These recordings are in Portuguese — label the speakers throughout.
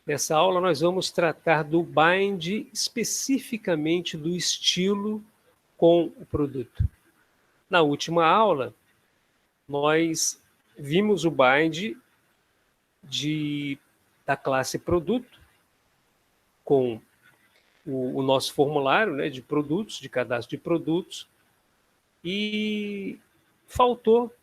Speaker 1: Nessa aula nós vamos tratar do bind, especificamente do estilo com o produto. Na última aula, nós vimos o bind da classe produto, com o nosso formulário, né, de produtos, de cadastro de produtos, e faltou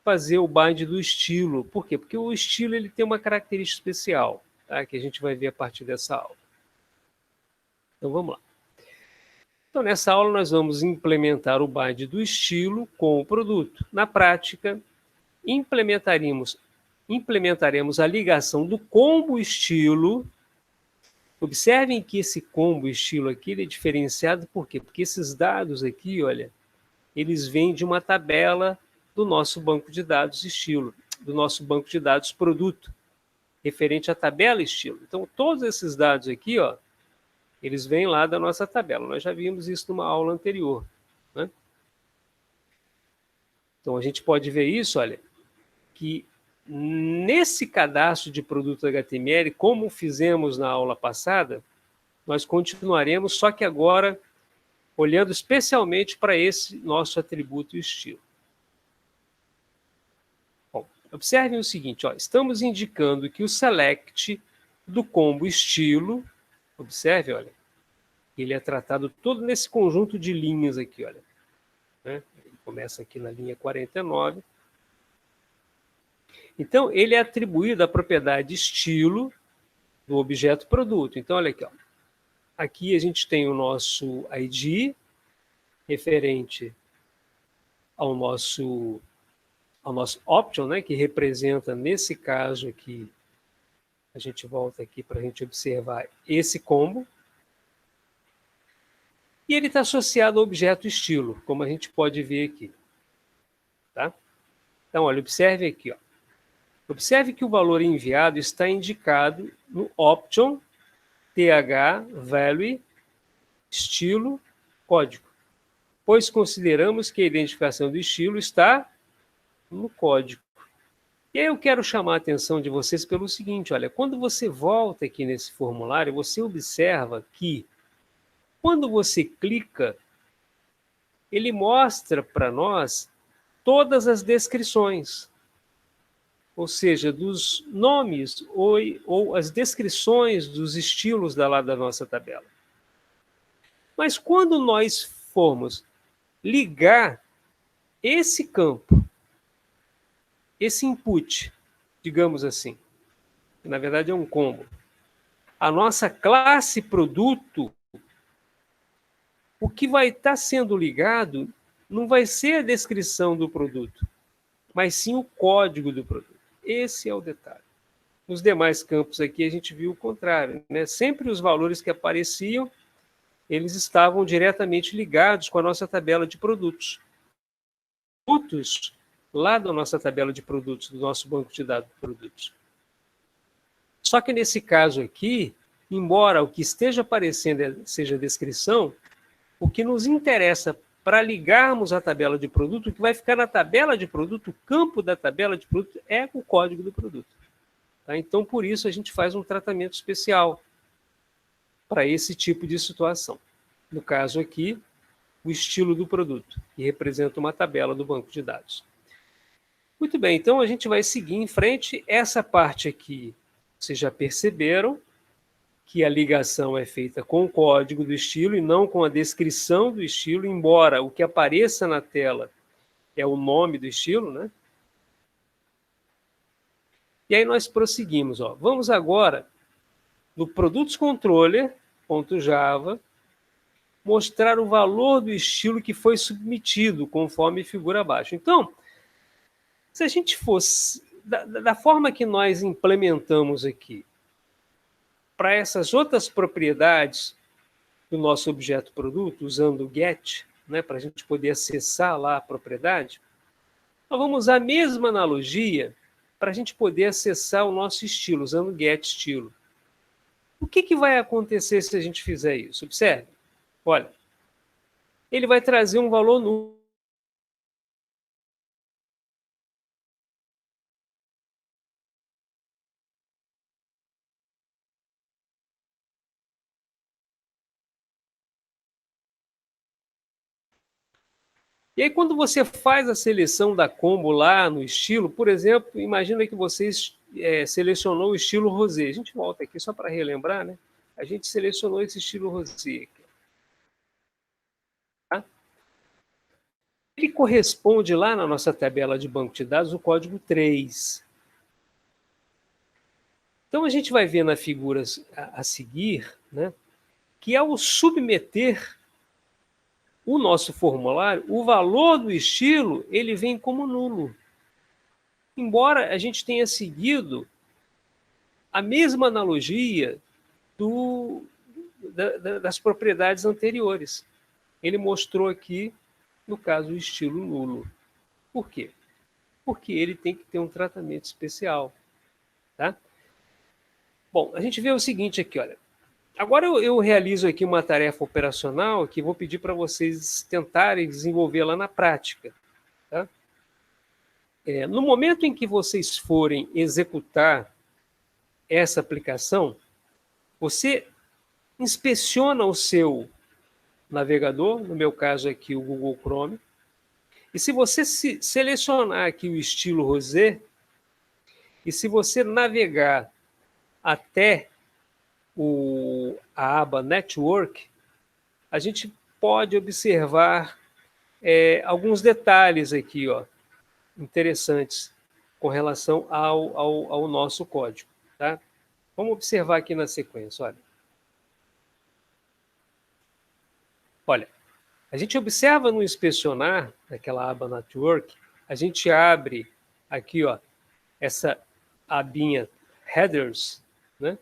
Speaker 1: fazer o bind do estilo. Por quê? Porque o estilo ele tem uma característica especial, tá, que a gente vai ver a partir dessa aula. Então vamos lá. Então, nessa aula, nós vamos implementar o bind do estilo com o produto. Na prática, implementaremos a ligação do combo estilo. Observem que esse combo estilo aqui ele é diferenciado por quê? Porque esses dados aqui, olha, eles vêm de uma tabela do nosso banco de dados estilo, do nosso banco de dados produto, referente à tabela estilo. Então, todos esses dados aqui, ó, eles vêm lá da nossa tabela. Nós já vimos isso numa aula anterior, né? Então, a gente pode ver isso, olha, que nesse cadastro de produto HTML, como fizemos na aula passada, nós continuaremos, só que agora olhando especialmente para esse nosso atributo estilo. Bom, observem o seguinte, ó, estamos indicando que o select do combo estilo, observe, olha, ele é tratado todo nesse conjunto de linhas aqui, olha, né? Ele começa aqui na linha 49. Então, ele é atribuído à propriedade estilo do objeto produto. Então, olha aqui, ó. Aqui a gente tem o nosso ID, referente ao nosso option, né, que representa, nesse caso aqui, a gente volta aqui para a gente observar esse combo. E ele está associado ao objeto estilo, como a gente pode ver aqui. Tá? Então, olha, observe aqui, ó. Observe que o valor enviado está indicado no option th value estilo código, pois consideramos que a identificação do estilo está no código. E aí eu quero chamar a atenção de vocês pelo seguinte, olha, quando você volta aqui nesse formulário, você observa que quando você clica, ele mostra para nós todas as descrições, ou seja, dos nomes ou as descrições dos estilos lá da nossa tabela. Mas quando nós formos ligar esse campo, esse input, digamos assim, que na verdade é um combo, a nossa classe produto, o que vai estar sendo ligado não vai ser a descrição do produto, mas sim o código do produto. Esse é o detalhe. Nos demais campos aqui a gente viu o contrário, né? Sempre os valores que apareciam, eles estavam diretamente ligados com a nossa tabela de produtos. Produtos lá da nossa tabela de produtos, do nosso banco de dados de produtos. Só que nesse caso aqui, embora o que esteja aparecendo seja a descrição, o que nos interessa para ligarmos a tabela de produto, o que vai ficar na tabela de produto, o campo da tabela de produto é o código do produto. Tá? Então, por isso, a gente faz um tratamento especial para esse tipo de situação. No caso aqui, o estilo do produto, que representa uma tabela do banco de dados. Muito bem, então a gente vai seguir em frente. Essa parte aqui, vocês já perceberam que a ligação é feita com o código do estilo e não com a descrição do estilo, embora o que apareça na tela é o nome do estilo, né? E aí nós prosseguimos, ó. Vamos agora no produtos controller.java mostrar o valor do estilo que foi submetido, conforme figura abaixo. Então, se a gente fosse da forma que nós implementamos aqui para essas outras propriedades do nosso objeto produto, usando o get, né, para a gente poder acessar lá a propriedade, nós vamos usar a mesma analogia para a gente poder acessar o nosso estilo, usando o get estilo. O que vai acontecer se a gente fizer isso? Observe. Olha, ele vai trazer um valor nulo. E aí, quando você faz a seleção da combo lá no estilo, por exemplo, imagina que você selecionou o estilo rosé. A gente volta aqui só para relembrar, né? A gente selecionou esse estilo rosé aqui. Tá? Ele corresponde lá na nossa tabela de banco de dados o código 3. Então, a gente vai ver na figura a seguir, né, que ao submeter o nosso formulário, o valor do estilo ele vem como nulo. Embora a gente tenha seguido a mesma analogia das propriedades anteriores. Ele mostrou aqui, no caso, o estilo nulo. Por quê? Porque ele tem que ter um tratamento especial. Tá? Bom, a gente vê o seguinte aqui, olha. Agora eu realizo aqui uma tarefa operacional que vou pedir para vocês tentarem desenvolvê-la na prática. Tá? No momento em que vocês forem executar essa aplicação, você inspeciona o seu navegador, no meu caso aqui o Google Chrome, e se você selecionar aqui o estilo rosé, e se você navegar até a aba Network, a gente pode observar alguns detalhes aqui, ó, interessantes com relação ao nosso código. Tá? Vamos observar aqui na sequência. Olha, a gente observa no inspecionar, naquela aba Network, a gente abre aqui, ó, essa abinha Headers, né?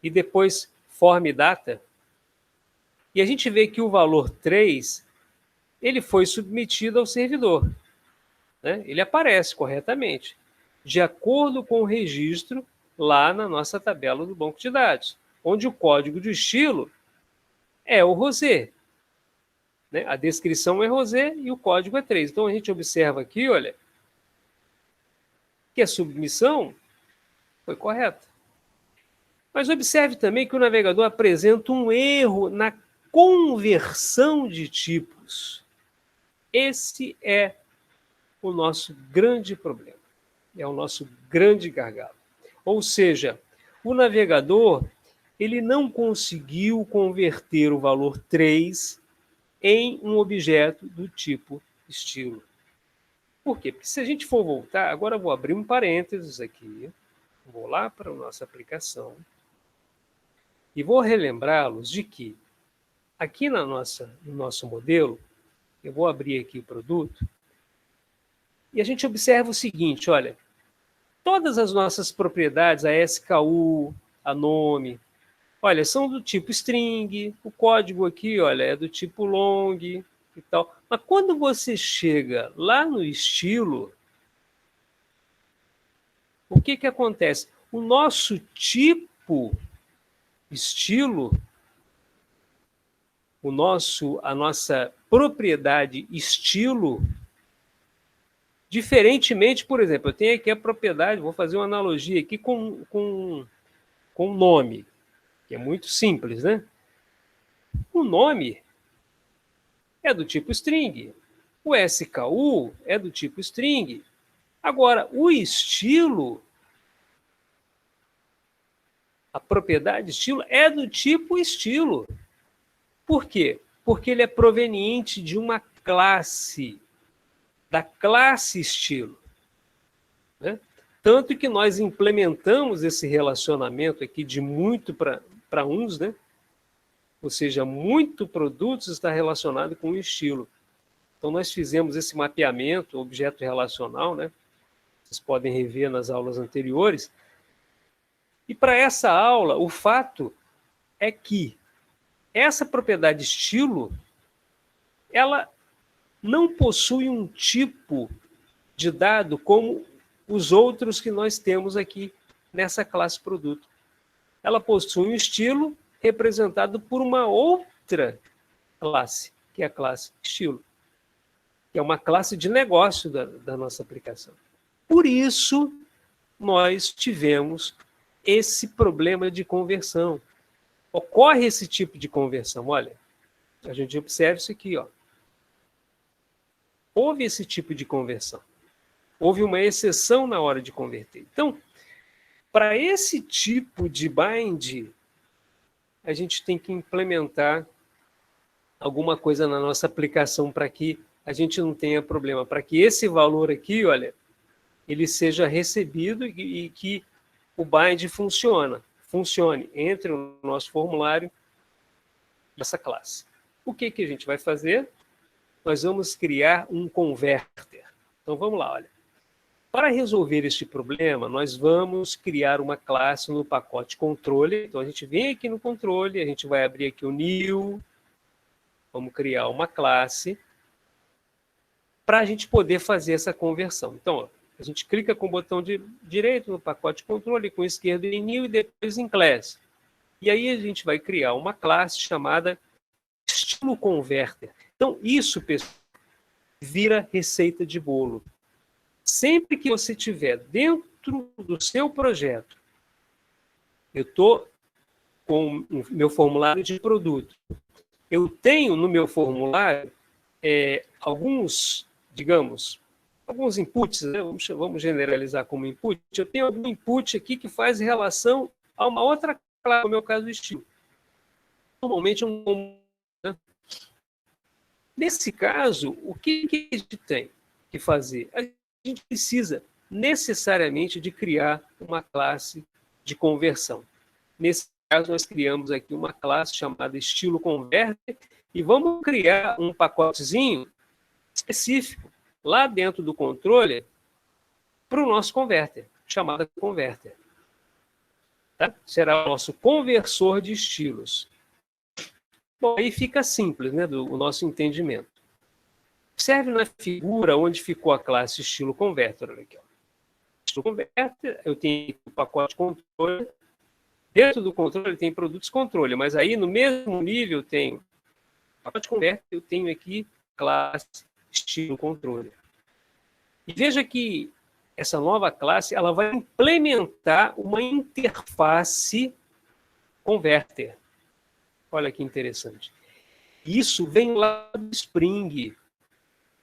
Speaker 1: E depois Form Data. E a gente vê que o valor 3 ele foi submetido ao servidor. Né? Ele aparece corretamente, de acordo com o registro lá na nossa tabela do banco de dados, onde o código de estilo é o rosé. Né? A descrição é rosé e o código é 3. Então, a gente observa aqui, olha, que a submissão foi correta. Mas observe também que o navegador apresenta um erro na conversão de tipos. Esse é o nosso grande problema. É o nosso grande gargalo. Ou seja, o navegador ele não conseguiu converter o valor 3 em um objeto do tipo estilo. Por quê? Porque se a gente for voltar, agora eu vou abrir um parênteses aqui, vou lá para a nossa aplicação e vou relembrá-los de que aqui no nosso modelo, eu vou abrir aqui o produto, e a gente observa o seguinte, olha, todas as nossas propriedades, a SKU, a nome, olha, são do tipo string, o código aqui, olha, é do tipo long e tal. Mas quando você chega lá no estilo, o que acontece? O nosso tipo estilo, a nossa propriedade estilo, diferentemente, por exemplo, eu tenho aqui a propriedade, vou fazer uma analogia aqui com nome, que é muito simples, né? O nome é do tipo string, o SKU é do tipo string. Agora, o estilo, a propriedade estilo é do tipo estilo. Por quê? Porque ele é proveniente de uma classe, da classe estilo. Né? Tanto que nós implementamos esse relacionamento aqui de muito para uns, né? Ou seja, muito produtos está relacionado com o estilo. Então, nós fizemos esse mapeamento, objeto relacional, né? Vocês podem rever nas aulas anteriores. E para essa aula, o fato é que essa propriedade estilo, ela não possui um tipo de dado como os outros que nós temos aqui nessa classe produto. Ela possui um estilo representado por uma outra classe, que é a classe estilo, que é uma classe de negócio da nossa aplicação. Por isso, nós tivemos esse problema de conversão. Ocorre esse tipo de conversão, olha, a gente observa isso aqui, ó. houve esse tipo de conversão. Houve uma exceção na hora de converter. Então, para esse tipo de bind, a gente tem que implementar alguma coisa na nossa aplicação para que a gente não tenha problema, para que esse valor aqui, olha, ele seja recebido e que o bind funcione entre o nosso formulário e essa classe. O que a gente vai fazer? Nós vamos criar um converter. Então vamos lá, olha. Para resolver este problema, nós vamos criar uma classe no pacote controle. Então a gente vem aqui no controle, a gente vai abrir aqui o new, vamos criar uma classe para a gente poder fazer essa conversão. Então, ó, a gente clica com o botão direito no pacote controle, com o esquerdo em new e depois em class. E aí a gente vai criar uma classe chamada estilo converter. Então, isso, pessoal, vira receita de bolo. Sempre que você tiver dentro do seu projeto, eu estou com o meu formulário de produto, eu tenho no meu formulário alguns, digamos, alguns inputs, né? Vamos generalizar como input. Eu tenho algum input aqui que faz relação a uma outra classe, no meu caso, do estilo. Normalmente, né? Nesse caso, o que a gente tem que fazer? A gente precisa necessariamente de criar uma classe de conversão. Nesse caso, nós criamos aqui uma classe chamada estilo converter e vamos criar um pacotezinho específico lá dentro do controle para o nosso converter, chamado converter. Tá? Será o nosso conversor de estilos. Bom, aí fica simples, né, o nosso entendimento. Observe na figura onde ficou a classe estilo converter. Olha aqui, ó. Estilo converter, eu tenho o pacote controle. Dentro do controle tem produtos controle, mas aí no mesmo nível eu tenho pacote converter, eu tenho aqui classe estilo controle. E veja que essa nova classe ela vai implementar uma interface converter. Olha que interessante. Isso vem lá do Spring,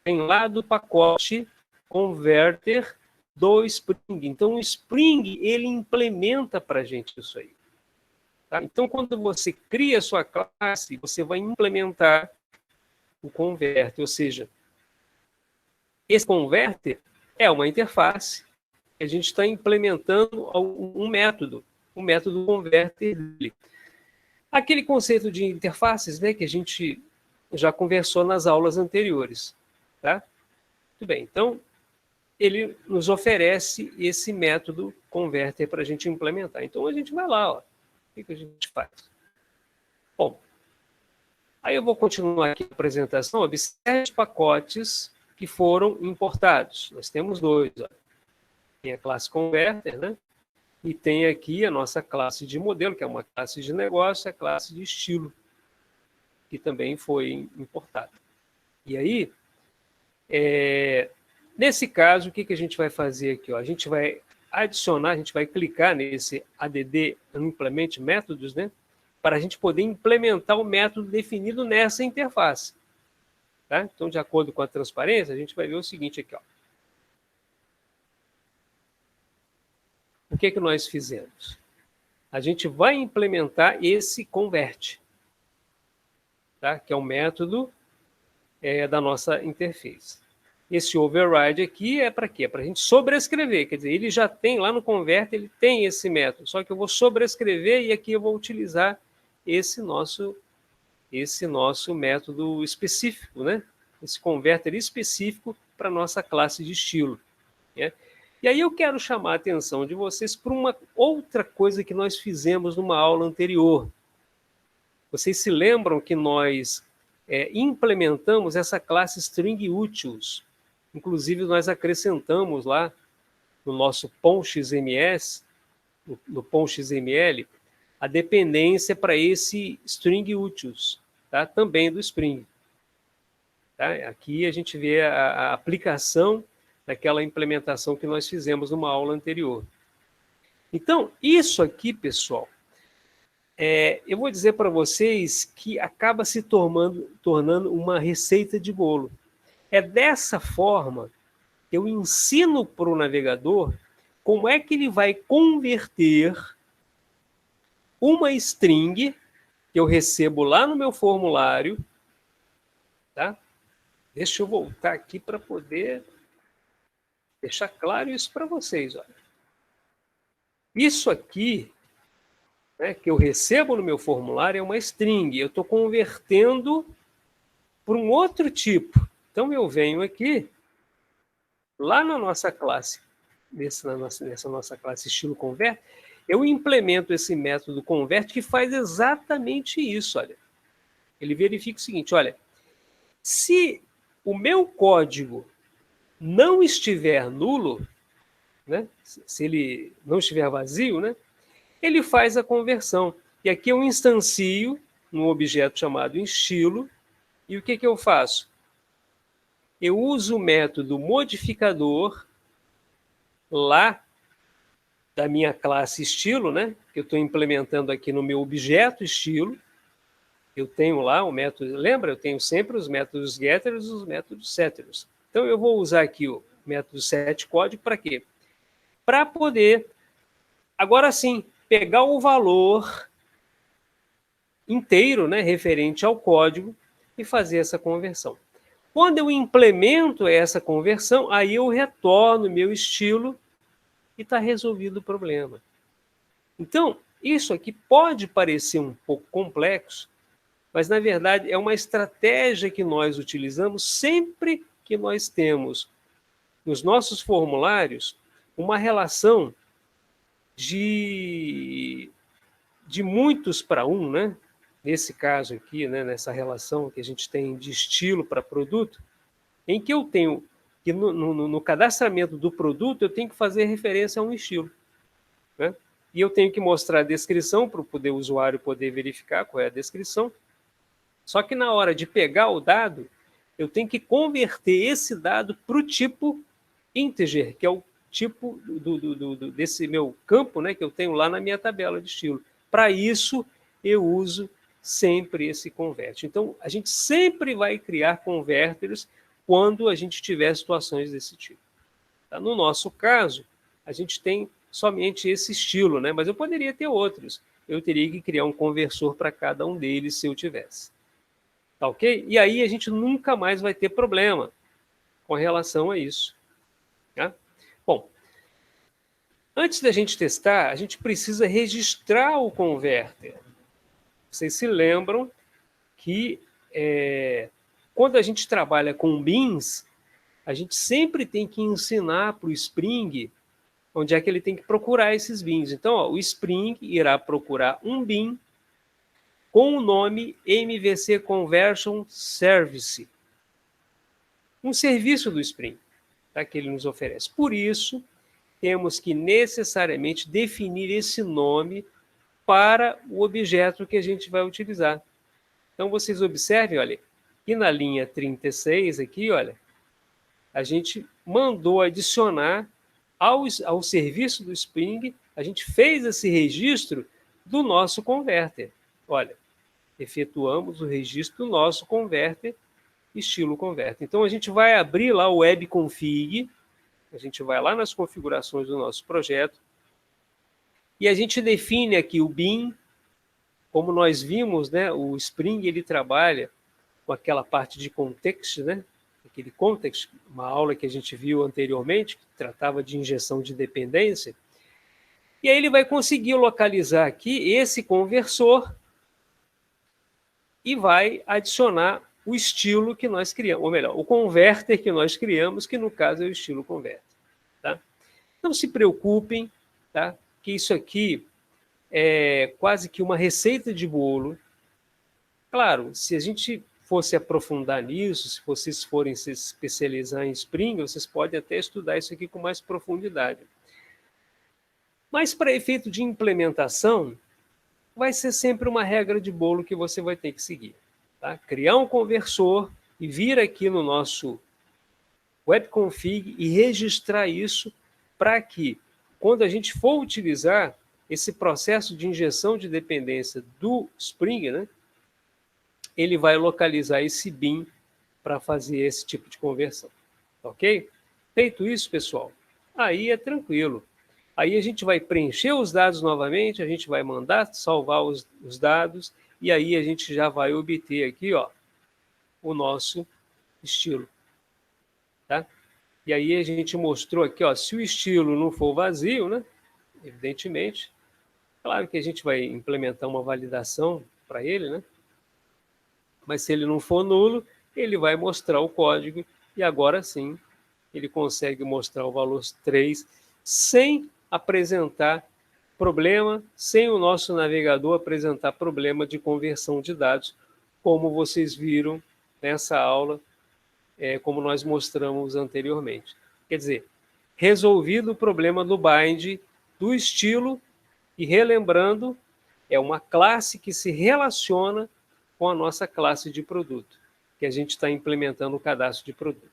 Speaker 1: vem lá do pacote converter do Spring. Então, o Spring ele implementa para a gente isso aí. Tá? Então, quando você cria a sua classe, você vai implementar o converter, ou seja, esse converter é uma interface. A gente está implementando um método, o método converter dele. Aquele conceito de interfaces, né, que a gente já conversou nas aulas anteriores. Tá? Muito bem, então, ele nos oferece esse método converter para a gente implementar. Então, a gente vai lá, ó. O que a gente faz? Bom, aí eu vou continuar aqui a apresentação. Observe os pacotes que foram importados. Nós temos dois. Ó. Tem a classe converter, né? E tem aqui a nossa classe de modelo, que é uma classe de negócio, a classe de estilo, que também foi importada. E aí, nesse caso, o que a gente vai fazer aqui? Ó? A gente vai adicionar, a gente vai clicar nesse add implement métodos, né? Para a gente poder implementar o método definido nessa interface. Tá? Então, de acordo com a transparência, a gente vai ver o seguinte aqui. Ó. O que nós fizemos? A gente vai implementar esse convert, tá? Que é o método da nossa interface. Esse override aqui é para quê? É para a gente sobrescrever, quer dizer, ele já tem lá no convert, ele tem esse método, só que eu vou sobrescrever e aqui eu vou utilizar esse nosso método específico, né? Esse converter específico para a nossa classe de estilo. Né? E aí eu quero chamar a atenção de vocês para uma outra coisa que nós fizemos numa aula anterior. Vocês se lembram que nós implementamos essa classe string utils. Inclusive, nós acrescentamos lá no nosso POM.xms, no POM.xml, a dependência para esse string utils, tá? Também do Spring. Tá? Aqui a gente vê a aplicação daquela implementação que nós fizemos numa aula anterior. Então, isso aqui, pessoal, eu vou dizer para vocês que acaba se tornando uma receita de bolo. É dessa forma que eu ensino para o navegador como é que ele vai converter uma string que eu recebo lá no meu formulário, tá? Deixa eu voltar aqui para poder deixar claro isso para vocês. Olha. Isso aqui, né, que eu recebo no meu formulário é uma string. Eu estou convertendo para um outro tipo. Então, eu venho aqui, lá na nossa classe, nessa nossa classe estilo convert, eu implemento esse método convert que faz exatamente isso. Olha. Ele verifica o seguinte, olha, se o meu código não estiver nulo, né, se ele não estiver vazio, né, ele faz a conversão. E aqui eu instancio um objeto chamado estilo, e o que eu faço? Eu uso o método modificador lá da minha classe estilo, né, que eu estou implementando aqui no meu objeto estilo. Eu tenho lá o método, lembra? Eu tenho sempre os métodos getters e os métodos setters. Então eu vou usar aqui o método setCódigo para quê? Para poder, agora sim, pegar o valor inteiro, né, referente ao código e fazer essa conversão. Quando eu implemento essa conversão, aí eu retorno meu estilo e está resolvido o problema. Então, isso aqui pode parecer um pouco complexo, mas, na verdade, é uma estratégia que nós utilizamos sempre que nós temos nos nossos formulários uma relação de muitos para um, né? Nesse caso aqui, né? Nessa relação que a gente tem de estilo para produto, em que eu tenho que no cadastramento do produto eu tenho que fazer referência a um estilo, né? E eu tenho que mostrar a descrição para o usuário poder verificar qual é a descrição. Só que na hora de pegar o dado, eu tenho que converter esse dado para o tipo integer, que é o tipo desse meu campo, né, que eu tenho lá na minha tabela de estilo. Para isso, eu uso sempre esse convert. Então, a gente sempre vai criar converters quando a gente tiver situações desse tipo. Tá? No nosso caso, a gente tem somente esse estilo, né? Mas eu poderia ter outros. Eu teria que criar um conversor para cada um deles se eu tivesse. Tá ok? E aí a gente nunca mais vai ter problema com relação a isso. Tá? Bom, antes da gente testar, a gente precisa registrar o converter. Vocês se lembram que quando a gente trabalha com beans, a gente sempre tem que ensinar para o Spring onde é que ele tem que procurar esses beans. Então, ó, o Spring irá procurar um bean com o nome MVC Conversion Service, um serviço do Spring, tá, que ele nos oferece. Por isso, temos que necessariamente definir esse nome para o objeto que a gente vai utilizar. Então, vocês observem, olha, aqui na linha 36, aqui, olha, a gente mandou adicionar ao serviço do Spring, a gente fez esse registro do nosso converter. Olha, efetuamos o registro do nosso converter, estilo converter. Então, a gente vai abrir lá o webconfig, a gente vai lá nas configurações do nosso projeto, e a gente define aqui o bin. Como nós vimos, né, o Spring ele trabalha com aquela parte de context, né, aquele context, uma aula que a gente viu anteriormente, que tratava de injeção de dependência, e aí ele vai conseguir localizar aqui esse conversor e vai adicionar o estilo que nós criamos, ou melhor, o converter que nós criamos, que no caso é o estilo converter. Tá? Não se preocupem, tá? Que isso aqui é quase que uma receita de bolo. Claro, se a gente fosse aprofundar nisso, se vocês forem se especializar em Spring, vocês podem até estudar isso aqui com mais profundidade. Mas para efeito de implementação, vai ser sempre uma regra de bolo que você vai ter que seguir. Tá? Criar um conversor e vir aqui no nosso webconfig e registrar isso para que, quando a gente for utilizar esse processo de injeção de dependência do Spring, né, ele vai localizar esse bin para fazer esse tipo de conversão. Ok? Feito isso, pessoal, aí é tranquilo. Aí a gente vai preencher os dados novamente, a gente vai mandar salvar os dados, e aí a gente já vai obter aqui, ó, o nosso estilo. Tá? E aí a gente mostrou aqui, ó, se o estilo não for vazio, né, evidentemente, claro que a gente vai implementar uma validação para ele, né? Mas se ele não for nulo, ele vai mostrar o código e agora sim ele consegue mostrar o valor 3 sem apresentar problema, sem o nosso navegador apresentar problema de conversão de dados, como vocês viram nessa aula, como nós mostramos anteriormente. Quer dizer, resolvido o problema do bind do estilo, e relembrando, é uma classe que se relaciona com a nossa classe de produto, que a gente está implementando o cadastro de produto.